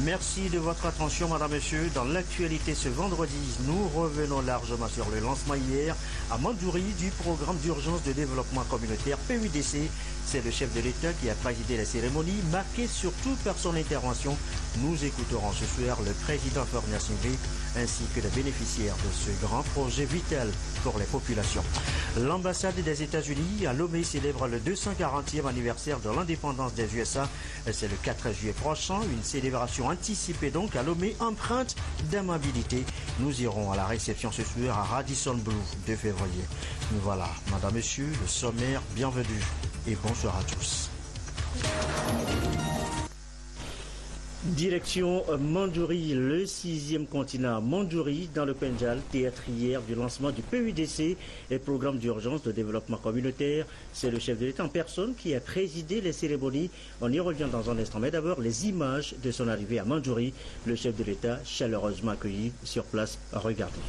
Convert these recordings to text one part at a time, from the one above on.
Merci de votre attention, madame, monsieur. Dans l'actualité ce vendredi, nous revenons largement sur le lancement hier à Mandjouri du programme d'urgence de développement communautaire PUDC. C'est le chef de l'État qui a présidé la cérémonie, marquée surtout par son intervention. Nous écouterons ce soir le président Fornia Singbe ainsi que les bénéficiaires de ce grand projet vital pour les populations. L'ambassade des États-Unis à Lomé célèbre le 240e anniversaire de l'indépendance des USA. C'est le 4 juillet prochain, une célébration anticipée donc à Lomé, empreinte d'amabilité. Nous irons à la réception ce soir à Radisson Blu 2 février. Voilà, madame, monsieur, le sommaire, bienvenue et bonsoir à tous. Direction Mandjouri, le 6e continent Mandjouri dans le Pendjal, théâtre hier du lancement du PUDC et programme d'urgence de développement communautaire. C'est le chef de l'État en personne qui a présidé les cérémonies. On y revient dans un instant, mais d'abord les images de son arrivée à Mandjouri. Le chef de l'État chaleureusement accueilli sur place. Regardez.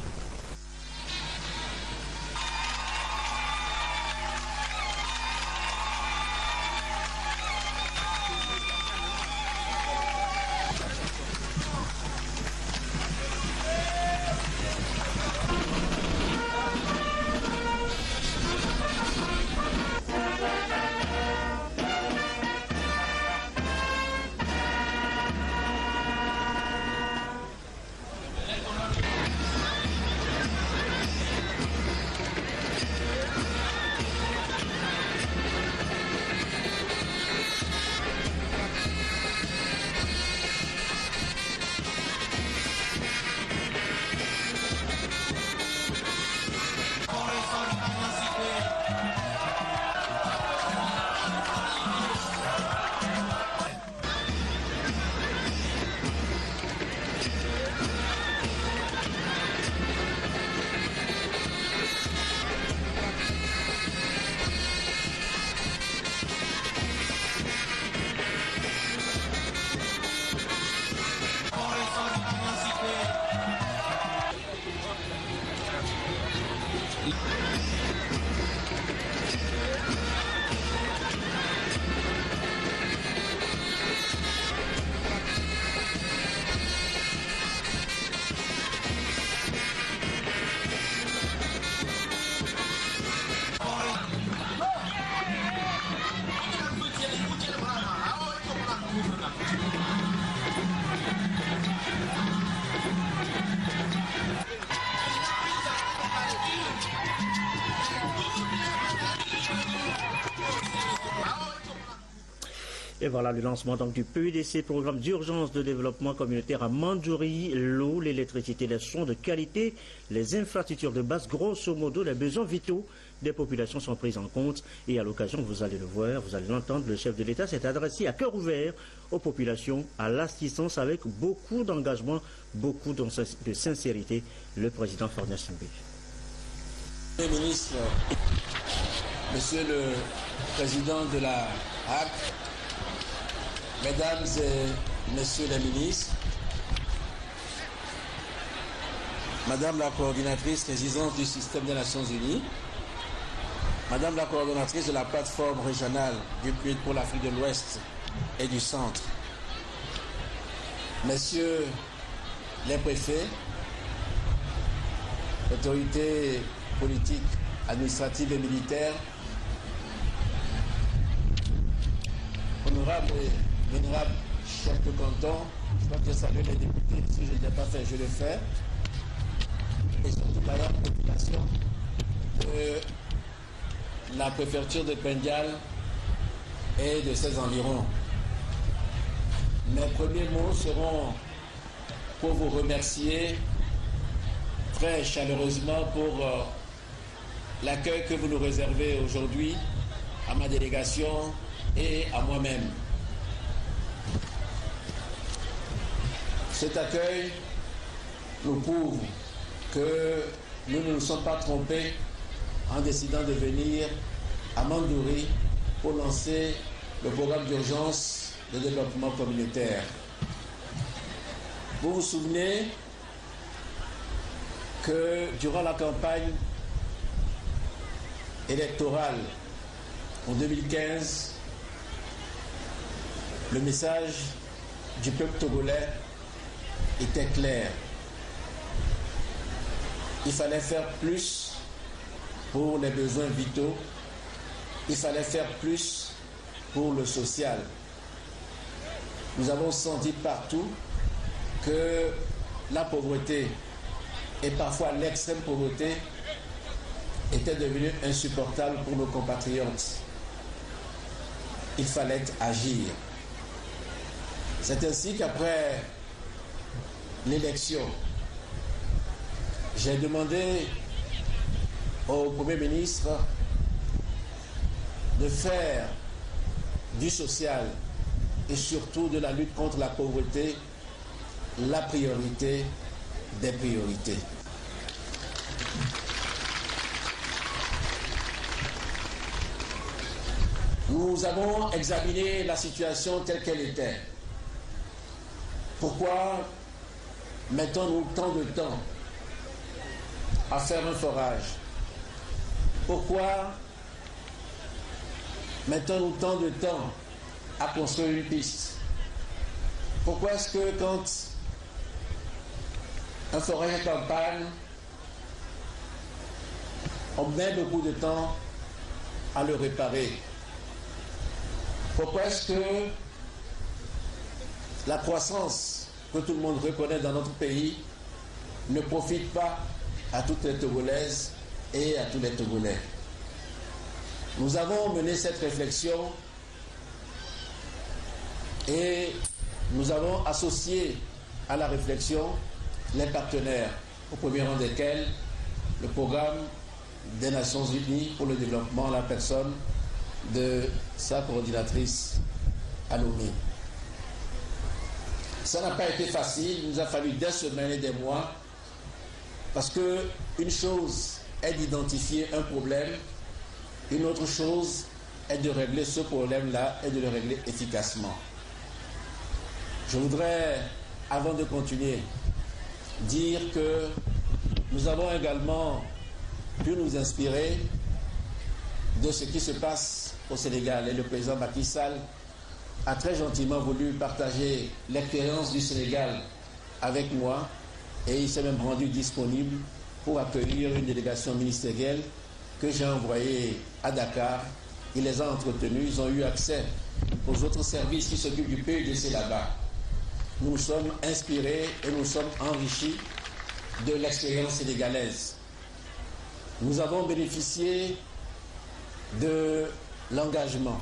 Et voilà le lancement donc du PUDC, programme d'urgence de développement communautaire à Mandjouri. L'eau, l'électricité, les soins de qualité, les infrastructures de base, grosso modo, les besoins vitaux des populations sont pris en compte. Et à l'occasion, vous allez le voir, vous allez l'entendre, le chef de l'État s'est adressé à cœur ouvert aux populations, à l'assistance avec beaucoup d'engagement, beaucoup de sincérité, le président Fornia Singbe. Monsieur le ministre, monsieur le président de la HAC, mesdames et messieurs les ministres, madame la coordinatrice résidente du système des Nations Unies, madame la coordonnatrice de la plateforme régionale du PUD pour l'Afrique de l'Ouest et du Centre, messieurs les préfets, autorités politiques, administratives et militaires, honorables et vénérables chefs de canton, je crois que je salue les députés, si je ne l'ai pas fait, je le fais, et surtout par la population de la préfecture de Pendjal et de ses environs. Mes premiers mots seront pour vous remercier très chaleureusement pour l'accueil que vous nous réservez aujourd'hui à ma délégation et à moi-même. Cet accueil nous prouve que nous ne nous sommes pas trompés en décidant de venir à Mandjouri pour lancer le programme d'urgence de développement communautaire. Vous vous souvenez que durant la campagne électorale en 2015, le message du peuple togolais était claire. Il fallait faire plus pour les besoins vitaux. Il fallait faire plus pour le social. Nous avons senti partout que la pauvreté et parfois l'extrême pauvreté était devenue insupportable pour nos compatriotes. Il fallait agir. C'est ainsi qu'après l'élection, j'ai demandé au Premier ministre de faire du social et surtout de la lutte contre la pauvreté la priorité des priorités. Nous avons examiné la situation telle qu'elle était. Pourquoi mettons-nous tant de temps à faire un forage? Pourquoi mettons-nous tant de temps à construire une piste? Pourquoi est-ce que quand un forage est en panne, on met beaucoup de temps à le réparer? Pourquoi est-ce que la croissance que tout le monde reconnaît dans notre pays ne profite pas à toutes les Togolaises et à tous les Togolais? Nous avons mené cette réflexion et nous avons associé à la réflexion les partenaires, au premier rang desquels le programme des Nations Unies pour le développement, la personne de sa coordinatrice Alomé. Ça n'a pas été facile, il nous a fallu des semaines et des mois, parce que une chose est d'identifier un problème, une autre chose est de régler ce problème-là et de le régler efficacement. Je voudrais, avant de continuer, dire que nous avons également pu nous inspirer de ce qui se passe au Sénégal. Et le président Macky Sall a très gentiment voulu partager l'expérience du Sénégal avec moi et il s'est même rendu disponible pour accueillir une délégation ministérielle que j'ai envoyée à Dakar. Il les a entretenus, ils ont eu accès aux autres services qui s'occupent du PUDC là-bas. Nous nous sommes inspirés et nous sommes enrichis de l'expérience sénégalaise. Nous avons bénéficié de l'engagement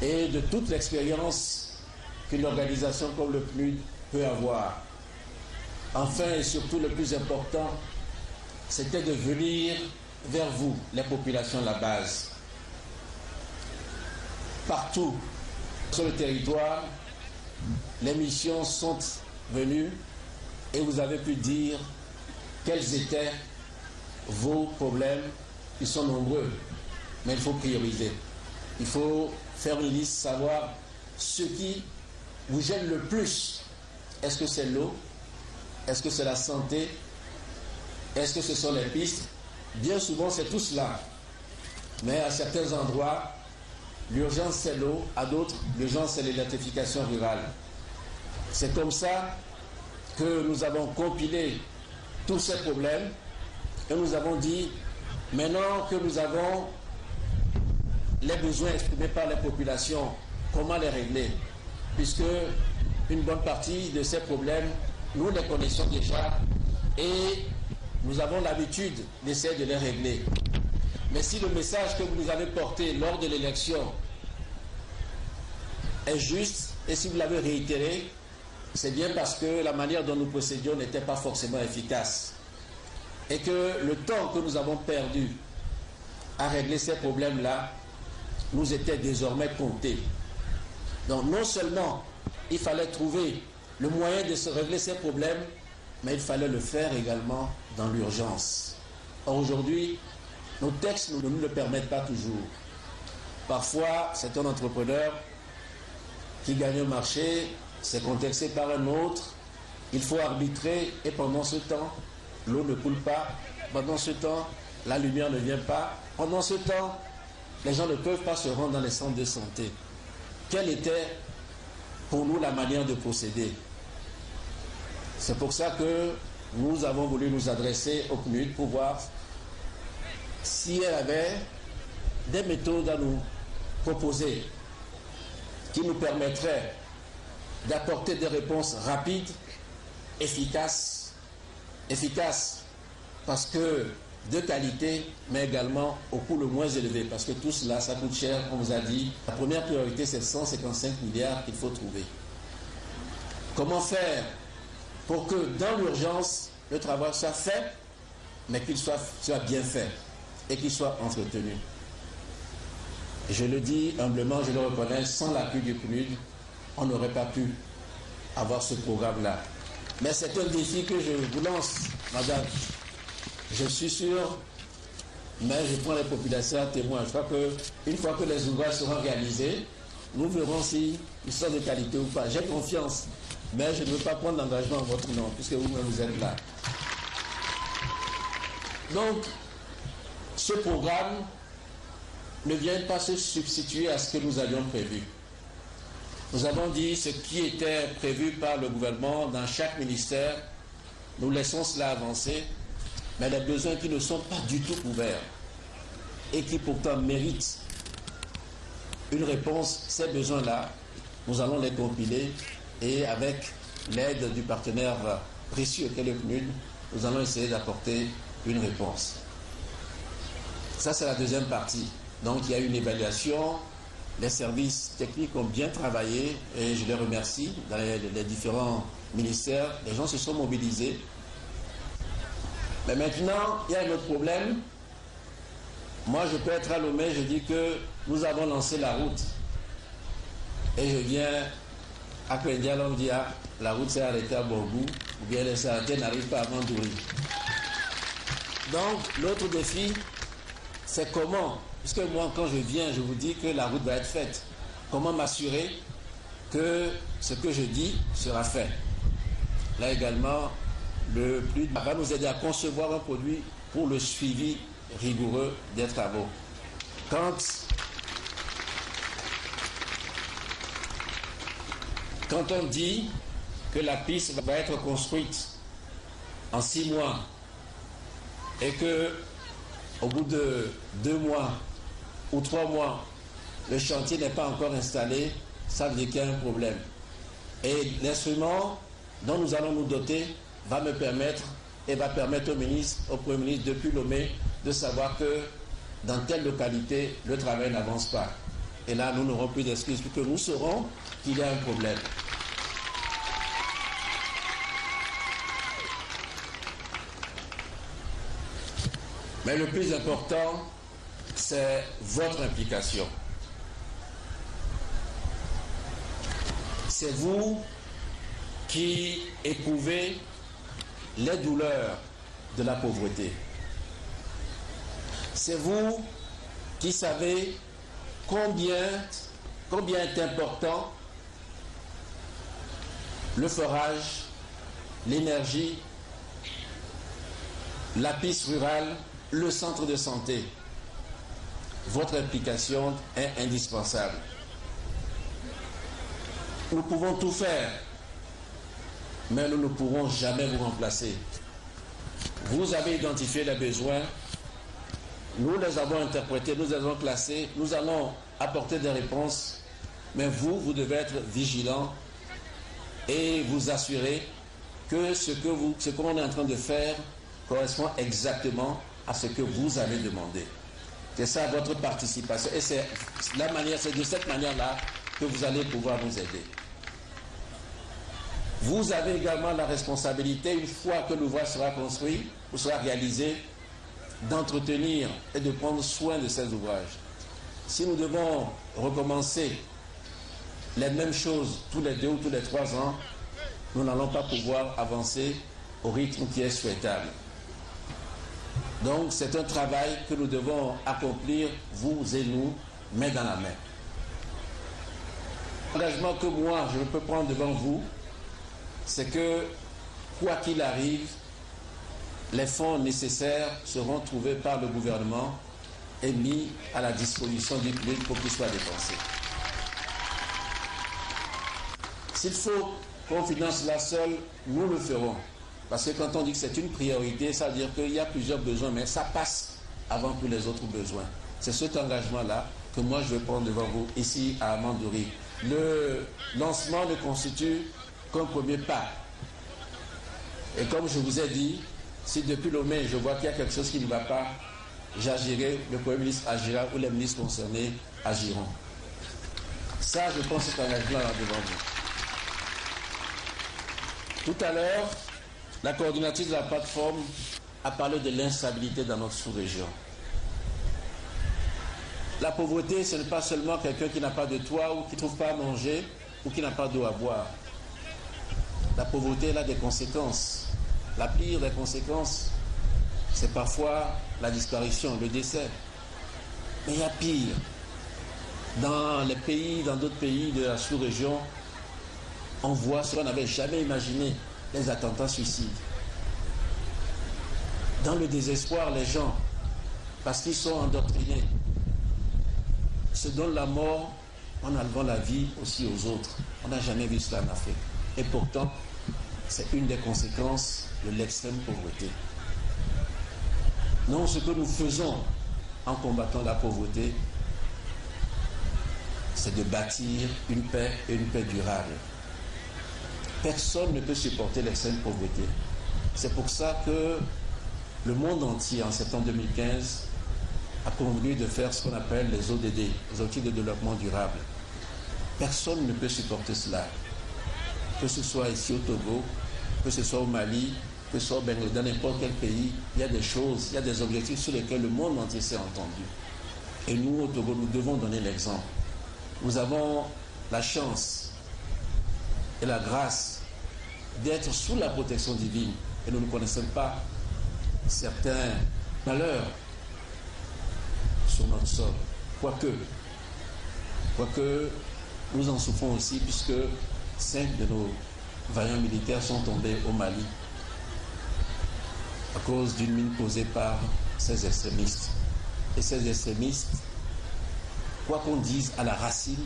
et de toute l'expérience qu'une organisation comme le PNUD peut avoir. Enfin et surtout le plus important, c'était de venir vers vous, les populations de la base. Partout sur le territoire, les missions sont venues et vous avez pu dire quels étaient vos problèmes. Ils sont nombreux, mais il faut prioriser. Il faut faire une liste, savoir ce qui vous gêne le plus. Est-ce que c'est l'eau? Est-ce que c'est la santé? Est-ce que ce sont les pistes? Bien souvent, c'est tout cela. Mais à certains endroits, l'urgence c'est l'eau, à d'autres, l'urgence c'est l'électrification rurale. C'est comme ça que nous avons compilé tous ces problèmes et nous avons dit, maintenant que nous avons les besoins exprimés par les populations, comment les régler? Puisque une bonne partie de ces problèmes, nous les connaissons déjà et nous avons l'habitude d'essayer de les régler. Mais si le message que vous nous avez porté lors de l'élection est juste et si vous l'avez réitéré, c'est bien parce que la manière dont nous procédions n'était pas forcément efficace. Et que le temps que nous avons perdu à régler ces problèmes-là nous était désormais compté. Donc non seulement il fallait trouver le moyen de se régler ces problèmes, mais il fallait le faire également dans l'urgence. Or aujourd'hui, nos textes ne nous le permettent pas toujours. Parfois, c'est un entrepreneur qui gagne un marché, c'est contexté par un autre, il faut arbitrer et pendant ce temps, l'eau ne coule pas, pendant ce temps, la lumière ne vient pas, pendant ce temps, les gens ne peuvent pas se rendre dans les centres de santé. Quelle était pour nous la manière de procéder. C'est pour ça que nous avons voulu nous adresser au PNUD pour voir si elle avait des méthodes à nous proposer qui nous permettraient d'apporter des réponses rapides, efficaces parce que de qualité, mais également au coût le moins élevé, parce que tout cela, ça coûte cher, on vous a dit. La première priorité, c'est 155 milliards qu'il faut trouver. Comment faire pour que dans l'urgence, le travail soit fait, mais qu'il soit bien fait et qu'il soit entretenu? Je le dis humblement, je le reconnais, sans l'appui du PNUD, on n'aurait pas pu avoir ce programme-là. Mais c'est un défi que je vous lance, madame. Je suis sûr, mais je prends les populations à témoin. Je crois qu'une fois que les ouvrages seront réalisés, nous verrons s'ils sont de qualité ou pas. J'ai confiance, mais je ne veux pas prendre d'engagement en votre nom, puisque vous-même vous êtes là. Donc, ce programme ne vient pas se substituer à ce que nous avions prévu. Nous avons dit ce qui était prévu par le gouvernement dans chaque ministère, nous laissons cela avancer, mais les besoins qui ne sont pas du tout couverts et qui pourtant méritent une réponse, ces besoins-là, nous allons les compiler et avec l'aide du partenaire précieux qu'est le PNUD, nous allons essayer d'apporter une réponse. Ça, c'est la deuxième partie. Donc, il y a une évaluation. Les services techniques ont bien travaillé et je les remercie dans les différents ministères. Les gens se sont mobilisés. Mais maintenant, il y a un autre problème. Moi, je peux être à Lomé, je dis que nous avons lancé la route. Et je viens à Kwendial, on me dit, ah, la route s'est arrêtée à Borgou, ou bien elle s'est arrêtée, n'arrive pas à Mandouri. Donc, l'autre défi, c'est comment, puisque moi, quand je viens, je vous dis que la route va être faite. Comment m'assurer que ce que je dis sera fait? Là également, le PNUD va nous aider à concevoir un produit pour le suivi rigoureux des travaux. Quand on dit que la piste va être construite en 6 mois et que au bout de 2 mois ou 3 mois, le chantier n'est pas encore installé, ça veut dire qu'il y a un problème. Et l'instrument dont nous allons nous doter va me permettre et va permettre au Premier ministre depuis Lomé de savoir que dans telle localité, le travail n'avance pas. Et là, nous n'aurons plus d'excuses puisque nous saurons qu'il y a un problème. Mais le plus important, c'est votre implication. C'est vous qui éprouvez les douleurs de la pauvreté. C'est vous qui savez combien est important le forage, l'énergie, la piste rurale, le centre de santé. Votre implication est indispensable. Nous pouvons tout faire, mais nous ne pourrons jamais vous remplacer. Vous avez identifié les besoins, nous les avons interprétés, nous les avons classés, nous allons apporter des réponses, mais vous devez être vigilant et vous assurer que ce qu'on est en train de faire correspond exactement à ce que vous avez demandé. C'est ça votre participation. Et c'est de cette manière-là que vous allez pouvoir nous aider. Vous avez également la responsabilité, une fois que l'ouvrage sera construit ou sera réalisé, d'entretenir et de prendre soin de ces ouvrages. Si nous devons recommencer les mêmes choses tous les 2 ou tous les 3 ans, nous n'allons pas pouvoir avancer au rythme qui est souhaitable. Donc c'est un travail que nous devons accomplir, vous et nous, main dans la main. L'engagement que moi je peux prendre devant vous, c'est que, quoi qu'il arrive, les fonds nécessaires seront trouvés par le gouvernement et mis à la disposition du public pour qu'ils soient dépensés. S'il faut qu'on finance la seule, nous le ferons. Parce que quand on dit que c'est une priorité, ça veut dire qu'il y a plusieurs besoins, mais ça passe avant tous les autres besoins. C'est cet engagement-là que moi je vais prendre devant vous ici à Amandouri. Le lancement ne constitue qu'un premier pas. Et comme je vous ai dit, si depuis le mai je vois qu'il y a quelque chose qui ne va pas, j'agirai, le Premier ministre agira ou les ministres concernés agiront. Ça, je prends cet engagement-là devant vous. Tout à l'heure, la coordinatrice de la plateforme a parlé de l'instabilité dans notre sous-région. La pauvreté, ce n'est pas seulement quelqu'un qui n'a pas de toit ou qui ne trouve pas à manger ou qui n'a pas d'eau à boire. La pauvreté, elle a des conséquences. La pire des conséquences, c'est parfois la disparition, le décès. Mais il y a pire. Dans d'autres pays de la sous-région, on voit ce qu'on n'avait jamais imaginé, les attentats suicides. Dans le désespoir, les gens, parce qu'ils sont endoctrinés, se donnent la mort en enlevant la vie aussi aux autres. On n'a jamais vu cela en Afrique. Et pourtant, c'est une des conséquences de l'extrême pauvreté. Non, ce que nous faisons en combattant la pauvreté, c'est de bâtir une paix et une paix durable. Personne ne peut supporter l'extrême pauvreté. C'est pour ça que le monde entier, en septembre 2015, a convenu de faire ce qu'on appelle les ODD, les objectifs de développement durable. Personne ne peut supporter cela. Que ce soit ici au Togo, que ce soit au Mali, que ce soit dans n'importe quel pays, il y a des choses, il y a des objectifs sur lesquels le monde entier s'est entendu. Et nous, au Togo, nous devons donner l'exemple. Nous avons la chance et la grâce d'être sous la protection divine et nous ne connaissons pas certains malheurs sur notre sol. Quoique nous en souffrons aussi puisque 5 de nos vaillants militaires sont tombés au Mali à cause d'une mine posée par ces extrémistes. Et ces extrémistes, quoi qu'on dise à la racine,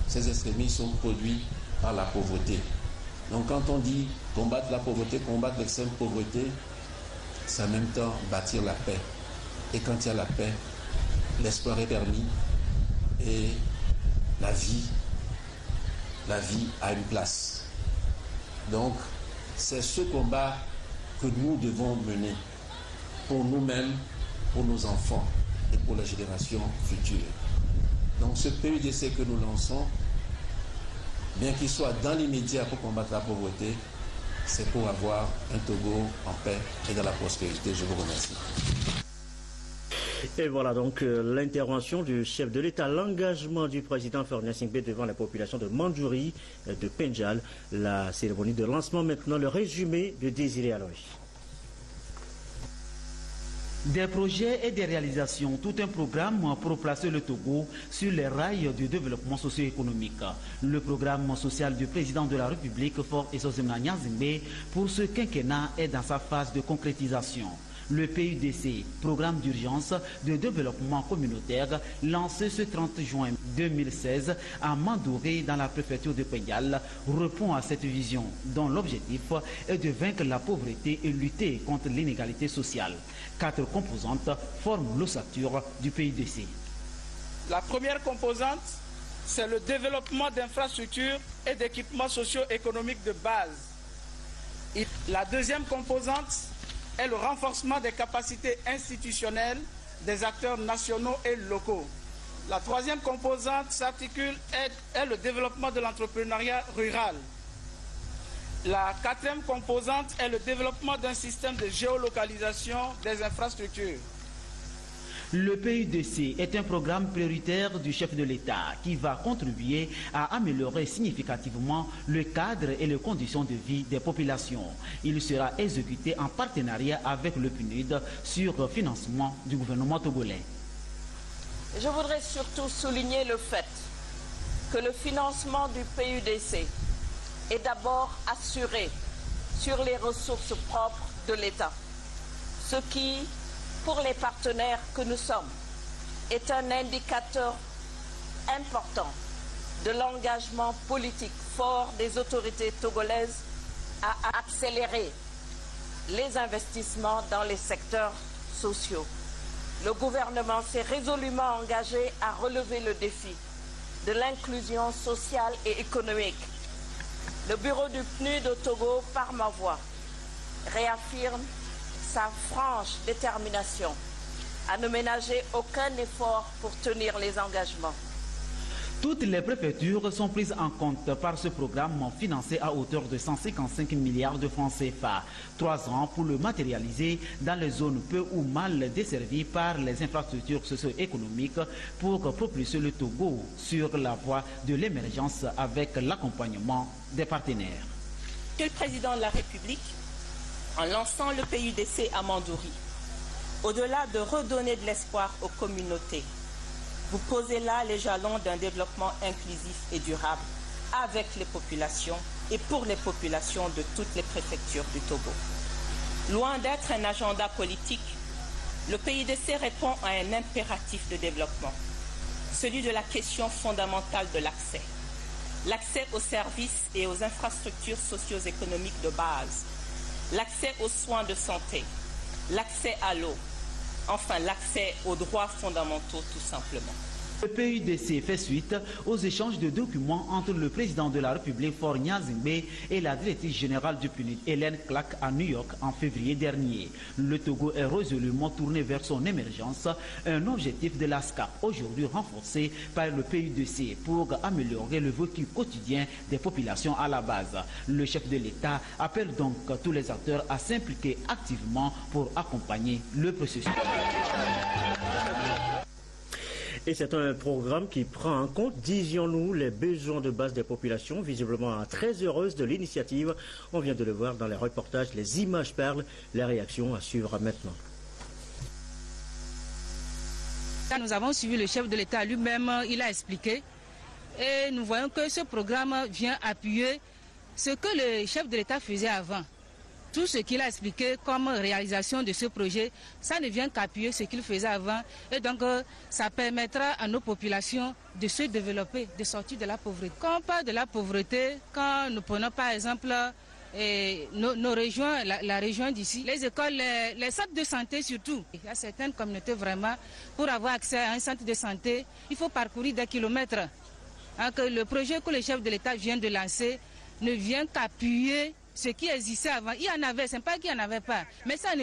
ces extrémistes sont produits par la pauvreté. Donc quand on dit combattre la pauvreté, combattre l'extrême pauvreté, c'est en même temps bâtir la paix. Et quand il y a la paix, l'espoir est permis et la vie a une place. Donc c'est ce combat que nous devons mener pour nous-mêmes, pour nos enfants et pour les générations futures. Donc ce PUDC que nous lançons, bien qu'il soit dans l'immédiat pour combattre la pauvreté, c'est pour avoir un Togo en paix et dans la prospérité. Je vous remercie. Et voilà donc l'intervention du chef de l'État, l'engagement du président Faure Gnassingbé devant la population de Mandjouri, de Pendjal. La cérémonie de lancement maintenant, le résumé de Désiré Aloy. Des projets et des réalisations, tout un programme pour placer le Togo sur les rails du développement socio-économique. Le programme social du président de la République, Faure Gnassingbé, pour ce quinquennat est dans sa phase de concrétisation. Le PUDC, programme d'urgence de développement communautaire, lancé ce 30 juin 2016 à Mandouré dans la préfecture de Pendjal, répond à cette vision dont l'objectif est de vaincre la pauvreté et lutter contre l'inégalité sociale. 4 composantes forment l'ossature du PUDC. La première composante, c'est le développement d'infrastructures et d'équipements socio-économiques de base. Et la deuxième composante est le renforcement des capacités institutionnelles des acteurs nationaux et locaux. La troisième composante s'articule est le développement de l'entrepreneuriat rural. La quatrième composante est le développement d'un système de géolocalisation des infrastructures. Le PUDC est un programme prioritaire du chef de l'État qui va contribuer à améliorer significativement le cadre et les conditions de vie des populations. Il sera exécuté en partenariat avec le PNUD sur financement du gouvernement togolais. Je voudrais surtout souligner le fait que le financement du PUDC est d'abord assuré sur les ressources propres de l'État, ce qui, pour les partenaires que nous sommes, est un indicateur important de l'engagement politique fort des autorités togolaises à accélérer les investissements dans les secteurs sociaux. Le gouvernement s'est résolument engagé à relever le défi de l'inclusion sociale et économique. Le bureau du PNUD au Togo, par ma voix, réaffirme sa franche détermination à ne ménager aucun effort pour tenir les engagements. Toutes les préfectures sont prises en compte par ce programme financé à hauteur de 155 milliards de francs CFA. 3 ans pour le matérialiser dans les zones peu ou mal desservies par les infrastructures socio-économiques pour propulser le Togo sur la voie de l'émergence avec l'accompagnement des partenaires. Monsieur le Président de la République, en lançant le PUDC à Mandouri, au-delà de redonner de l'espoir aux communautés, vous posez là les jalons d'un développement inclusif et durable avec les populations et pour les populations de toutes les préfectures du Togo. Loin d'être un agenda politique, le PUDC répond à un impératif de développement, celui de la question fondamentale de l'accès. L'accès aux services et aux infrastructures socio-économiques de base, l'accès aux soins de santé, l'accès à l'eau, enfin l'accès aux droits fondamentaux tout simplement. Le PUDC fait suite aux échanges de documents entre le président de la République, Faure Gnassingbé, et la directrice générale du PNUD, Hélène Clark, à New York en février dernier. Le Togo est résolument tourné vers son émergence, un objectif de l'ASCAP, aujourd'hui renforcé par le PUDC pour améliorer le vécu quotidien des populations à la base. Le chef de l'État appelle donc tous les acteurs à s'impliquer activement pour accompagner le processus. Et c'est un programme qui prend en compte, disions-nous, les besoins de base des populations, visiblement très heureuse de l'initiative. On vient de le voir dans les reportages, les images parlent, les réactions à suivre maintenant. Nous avons suivi le chef de l'État lui-même, il a expliqué. Et nous voyons que ce programme vient appuyer ce que le chef de l'État faisait avant. Tout ce qu'il a expliqué comme réalisation de ce projet, ça ne vient qu'appuyer ce qu'il faisait avant. Et donc, ça permettra à nos populations de se développer, de sortir de la pauvreté. Quand on parle de la pauvreté, quand nous prenons par exemple nos régions, la région d'ici, les écoles, les centres de santé surtout. Il y a certaines communautés vraiment, pour avoir accès à un centre de santé, il faut parcourir des kilomètres. Donc, le projet que le chef de l'État vient de lancer ne vient qu'appuyer ce qui existait avant. Il y en avait, ce n'est pas qu'il n'y en avait pas, mais ça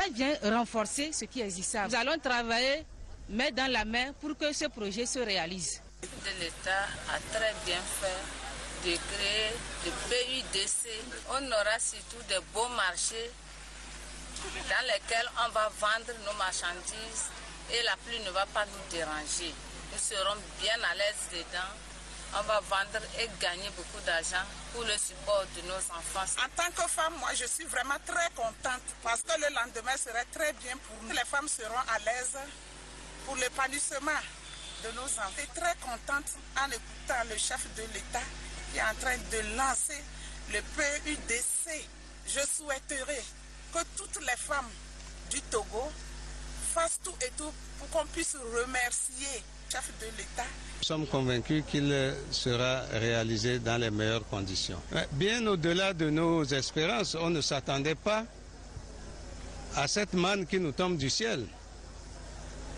vient renforcer ce qui existait avant. Nous allons travailler main dans la main pour que ce projet se réalise. Le chef de l'État a très bien fait de créer le PUDC. On aura surtout de beaux marchés dans lesquels on va vendre nos marchandises et la pluie ne va pas nous déranger. Nous serons bien à l'aise dedans. On va vendre et gagner beaucoup d'argent pour le support de nos enfants. En tant que femme, moi je suis vraiment très contente parce que le lendemain serait très bien pour nous. Les femmes seront à l'aise pour l'épanouissement de nos enfants. Je suis très contente en écoutant le chef de l'État qui est en train de lancer le PUDC. Je souhaiterais que toutes les femmes du Togo fassent tout et tout pour qu'on puisse remercier le chef de l'État. Nous sommes convaincus qu'il sera réalisé dans les meilleures conditions. Bien au-delà de nos espérances, on ne s'attendait pas à cette manne qui nous tombe du ciel.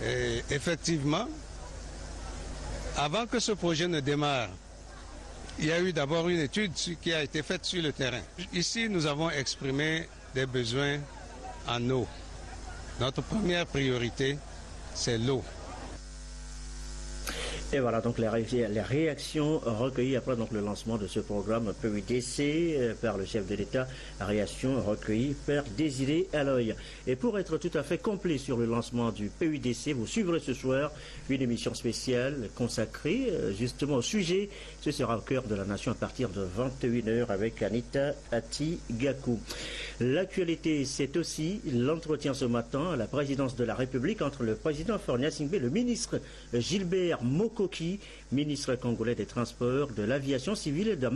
Et effectivement, avant que ce projet ne démarre, il y a eu d'abord une étude qui a été faite sur le terrain. Ici, nous avons exprimé des besoins en eau. Notre première priorité, c'est l'eau. Et voilà donc les réactions recueillies après donc le lancement de ce programme PUDC par le chef de l'État, réaction recueillie par Désiré Aloy. Et pour être tout à fait complet sur le lancement du PUDC, vous suivrez ce soir une émission spéciale consacrée justement au sujet. Ce sera au cœur de la nation à partir de 21h avec Anita Ati-Gakou. L'actualité, c'est aussi l'entretien ce matin à la présidence de la République entre le président Faure Gnassingbé et le ministre Gilbert Moko Koki, ministre congolais des Transports, de l'Aviation civile et de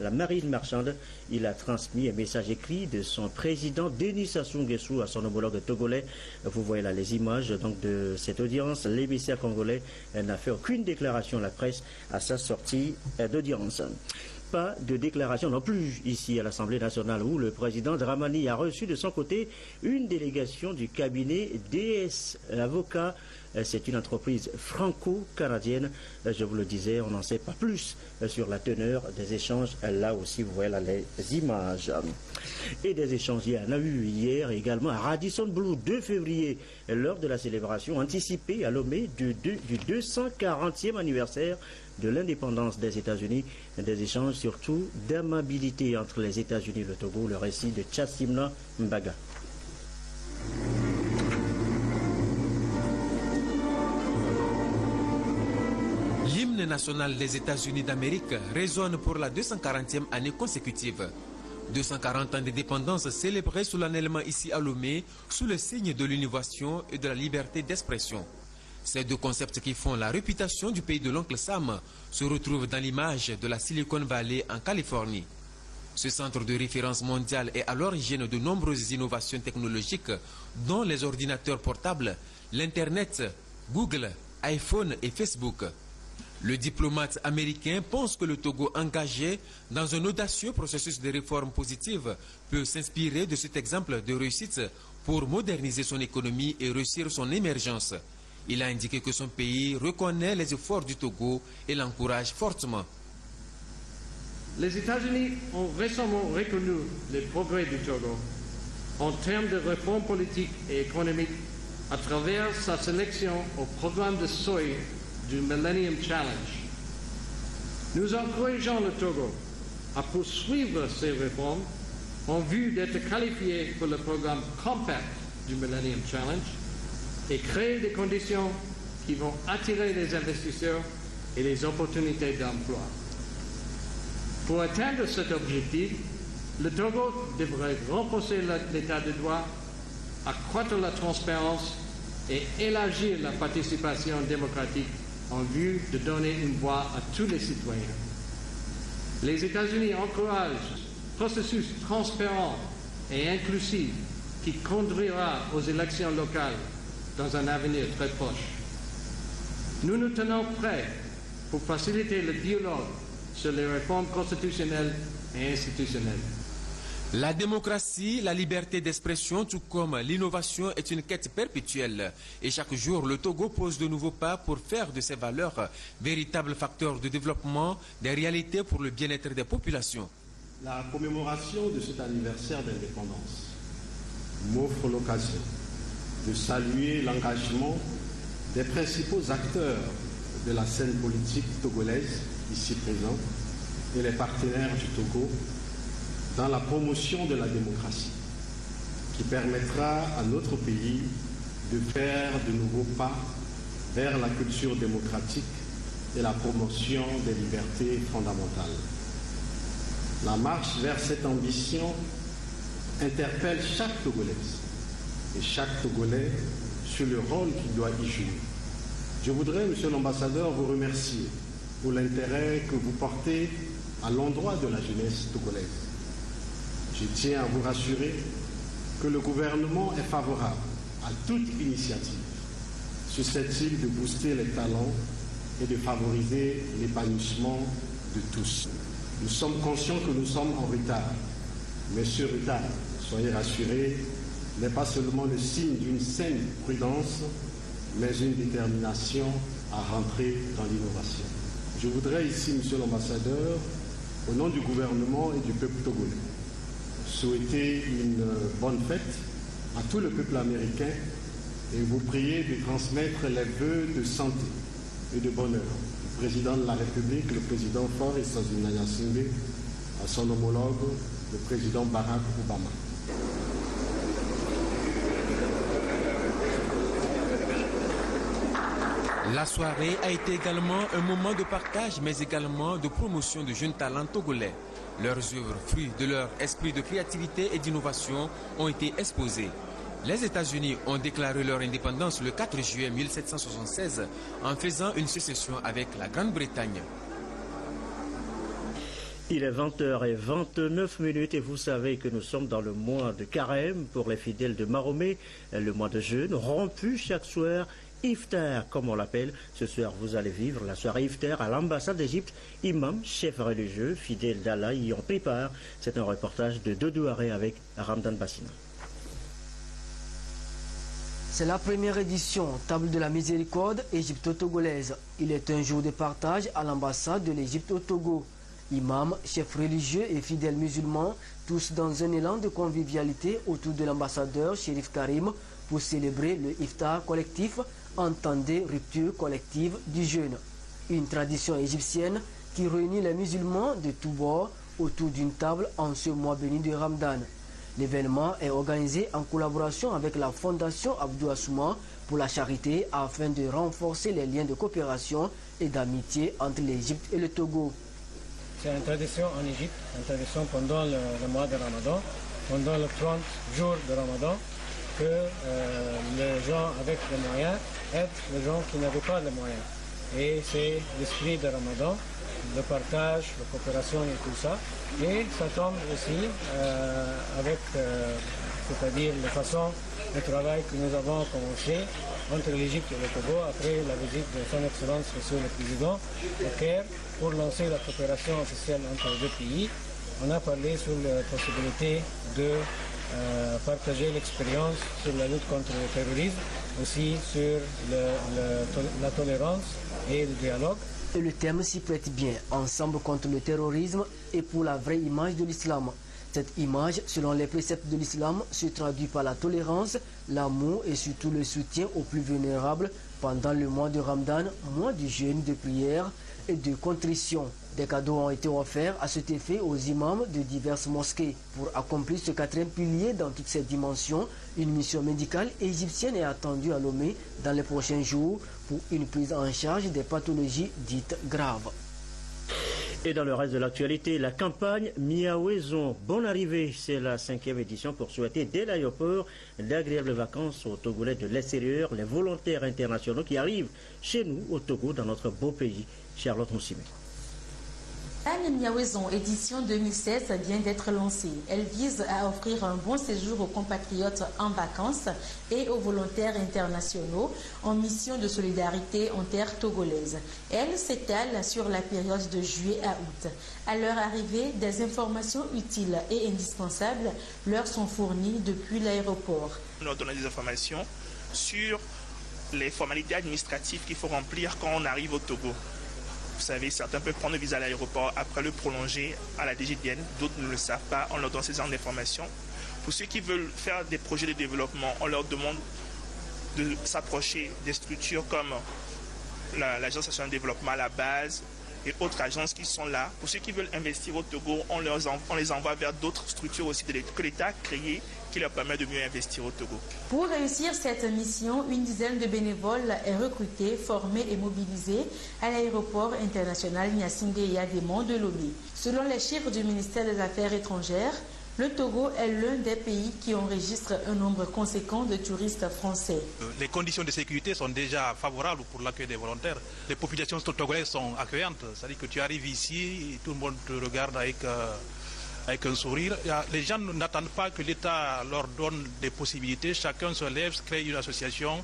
la marine marchande. Il a transmis un message écrit de son président Denis Sassou Nguesso à son homologue togolais. Vous voyez là les images donc, de cette audience. L'émissaire congolais n'a fait aucune déclaration à la presse à sa sortie d'audience. Pas de déclaration non plus ici à l'Assemblée nationale où le président Dramani a reçu de son côté une délégation du cabinet DS Avocat. C'est une entreprise franco-canadienne. Je vous le disais, on n'en sait pas plus sur la teneur des échanges. Là aussi, vous voyez là les images. Et des échanges, il y en a eu hier également à Radisson Blu, 2 février, lors de la célébration anticipée à Lomé du 240e anniversaire de l'indépendance des États-Unis, des échanges surtout d'amabilité entre les États-Unis et le Togo, le récit de Tchassimna Mbaga. L'hymne national des États-Unis d'Amérique résonne pour la 240e année consécutive. 240 ans d'indépendance célébrés solennellement ici à Lomé sous le signe de l'innovation et de la liberté d'expression. Ces 2 concepts qui font la réputation du pays de l'oncle Sam se retrouvent dans l'image de la Silicon Valley en Californie. Ce centre de référence mondial est à l'origine de nombreuses innovations technologiques dont les ordinateurs portables, l'Internet, Google, iPhone et Facebook. Le diplomate américain pense que le Togo engagé dans un audacieux processus de réforme positive peut s'inspirer de cet exemple de réussite pour moderniser son économie et réussir son émergence. Il a indiqué que son pays reconnaît les efforts du Togo et l'encourage fortement. Les États-Unis ont récemment reconnu les progrès du Togo en termes de réformes politiques et économiques à travers sa sélection au programme de seuil du Millennium Challenge. Nous encourageons le Togo à poursuivre ces réformes en vue d'être qualifié pour le programme Compact du Millennium Challenge et créer des conditions qui vont attirer les investisseurs et les opportunités d'emploi. Pour atteindre cet objectif, le Togo devrait renforcer l'état de droit, accroître la transparence et élargir la participation démocratique en vue de donner une voix à tous les citoyens. Les États-Unis encouragent un processus transparent et inclusif qui conduira aux élections locales dans un avenir très proche. Nous nous tenons prêts pour faciliter le dialogue sur les réformes constitutionnelles et institutionnelles. La démocratie, la liberté d'expression, tout comme l'innovation est une quête perpétuelle. Et chaque jour, le Togo pose de nouveaux pas pour faire de ces valeurs véritables facteurs de développement, des réalités pour le bien-être des populations. La commémoration de cet anniversaire d'indépendance m'offre l'occasion de saluer l'engagement des principaux acteurs de la scène politique togolaise ici présents et les partenaires du Togo dans la promotion de la démocratie qui permettra à notre pays de faire de nouveaux pas vers la culture démocratique et la promotion des libertés fondamentales. La marche vers cette ambition interpelle chaque Togolaise et chaque Togolais sur le rôle qu'il doit y jouer. Je voudrais, Monsieur l'ambassadeur, vous remercier pour l'intérêt que vous portez à l'endroit de la jeunesse togolaise. Je tiens à vous rassurer que le gouvernement est favorable à toute initiative susceptible de booster les talents et de favoriser l'épanouissement de tous. Nous sommes conscients que nous sommes en retard, mais ce retard, soyez rassurés, n'est pas seulement le signe d'une saine prudence, mais une détermination à rentrer dans l'innovation. Je voudrais ici, Monsieur l'ambassadeur, au nom du gouvernement et du peuple togolais, souhaiter une bonne fête à tout le peuple américain et vous prier de transmettre les vœux de santé et de bonheur du président de la République, le président Faure Essaozi-Nyasimbe, à son homologue, le président Barack Obama. La soirée a été également un moment de partage, mais également de promotion de jeunes talents togolais. Leurs œuvres, fruits de leur esprit de créativité et d'innovation, ont été exposées. Les États-Unis ont déclaré leur indépendance le 4 juillet 1776 en faisant une sécession avec la Grande-Bretagne. Il est 20h29 et vous savez que nous sommes dans le mois de Carême pour les fidèles de Mahomet, le mois de jeûne rompu chaque soir. Iftar, comme on l'appelle. Ce soir, vous allez vivre la soirée Iftar à l'ambassade d'Égypte. Imam, chef religieux, fidèle d'Allah y ont pris part. C'est un reportage de Doudou Aré avec Ramdan Bassina. C'est la première édition, Table de la Miséricorde égypto-togolaise. Il est un jour de partage à l'ambassade de l'Égypte au Togo. Imam, chef religieux et fidèles musulmans, tous dans un élan de convivialité autour de l'ambassadeur Chérif Karim pour célébrer le Iftar collectif, entendez rupture collective du jeûne. Une tradition égyptienne qui réunit les musulmans de tous bords autour d'une table en ce mois béni de Ramadan. L'événement est organisé en collaboration avec la Fondation Abdou Assouma pour la charité afin de renforcer les liens de coopération et d'amitié entre l'Égypte et le Togo. C'est une tradition en Égypte, une tradition pendant le mois de Ramadan, pendant les 30 jours de Ramadan, que les gens avec les moyens aident les gens qui n'avaient pas les moyens. Et c'est l'esprit de Ramadan, le partage, la coopération et tout ça. Et ça tombe aussi avec, c'est-à-dire la façon de travail que nous avons commencé entre l'Égypte et le Togo après la visite de son Excellence Monsieur le Président au Caire pour lancer la coopération officielle entre les deux pays. On a parlé sur la possibilité de partager l'expérience sur la lutte contre le terrorisme, aussi sur la tolérance et le dialogue. Et le thème s'y prête bien, ensemble contre le terrorisme et pour la vraie image de l'islam. Cette image, selon les préceptes de l'islam, se traduit par la tolérance, l'amour et surtout le soutien aux plus vulnérables pendant le mois de Ramadan, mois du jeûne, de prière et de contrition. Des cadeaux ont été offerts à cet effet aux imams de diverses mosquées. Pour accomplir ce quatrième pilier dans toutes ses dimensions, une mission médicale égyptienne est attendue à Lomé dans les prochains jours pour une prise en charge des pathologies dites graves. Et dans le reste de l'actualité, la campagne Miaouezon, bonne arrivée, c'est la 5e édition pour souhaiter dès l'aéroport d'agréables vacances aux Togolais de l'extérieur, les volontaires internationaux qui arrivent chez nous au Togo, dans notre beau pays. Charlotte Moussimé. La Miaouezon édition 2016 vient d'être lancée. Elle vise à offrir un bon séjour aux compatriotes en vacances et aux volontaires internationaux en mission de solidarité en terre togolaise. Elle s'étale sur la période de juillet à août. À leur arrivée, des informations utiles et indispensables leur sont fournies depuis l'aéroport. On leur donne des informations sur les formalités administratives qu'il faut remplir quand on arrive au Togo. Vous savez, certains peuvent prendre le visa à l'aéroport, après le prolonger à la DGDN, d'autres ne le savent pas, on leur donne ces genres d'informations. Pour ceux qui veulent faire des projets de développement, on leur demande de s'approcher des structures comme l'Agence nationale de développement à la base et autres agences qui sont là. Pour ceux qui veulent investir au Togo, on les envoie vers d'autres structures aussi que l'État a créées qui leur permet de mieux investir au Togo. Pour réussir cette mission, une dizaine de bénévoles est recrutée, formée et mobilisée à l'aéroport international Gnassingbé Yadémon de Lomé. Selon les chiffres du ministère des Affaires étrangères, le Togo est l'un des pays qui enregistre un nombre conséquent de touristes français. Les conditions de sécurité sont déjà favorables pour l'accueil des volontaires. Les populations togolaises sont accueillantes. C'est-à-dire que tu arrives ici, et tout le monde te regarde avec un sourire. Les gens n'attendent pas que l'État leur donne des possibilités. Chacun se lève, crée une association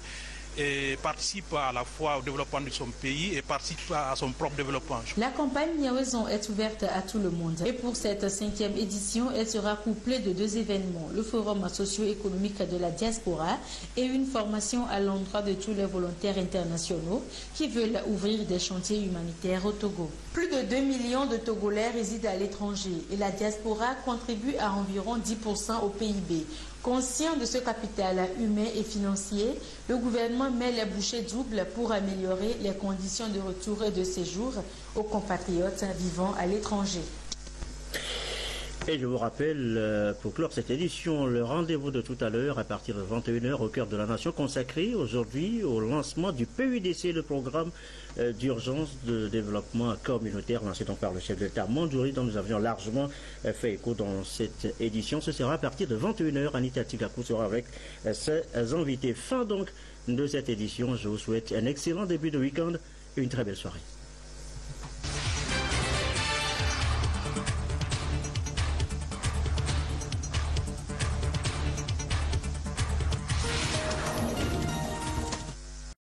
et participe à la fois au développement de son pays et participe à son propre développement. La campagne Miaouezon est ouverte à tout le monde. Et pour cette 5e édition, elle sera couplée de 2 événements. Le forum socio-économique de la diaspora et une formation à l'endroit de tous les volontaires internationaux qui veulent ouvrir des chantiers humanitaires au Togo. Plus de 2 millions de Togolais résident à l'étranger et la diaspora contribue à environ 10% au PIB. Conscient de ce capital humain et financier, le gouvernement met les bouchées doubles pour améliorer les conditions de retour et de séjour aux compatriotes vivant à l'étranger. Et je vous rappelle, pour clore cette édition, le rendez-vous de tout à l'heure à partir de 21h au cœur de la nation consacré aujourd'hui au lancement du PUDC, le programme d'urgence de développement communautaire lancé donc par le chef de l'État Mandouri, dont nous avions largement fait écho dans cette édition. Ce sera à partir de 21h. Anita Tigakou sera avec ses invités. Fin donc de cette édition. Je vous souhaite un excellent début de week-end et une très belle soirée.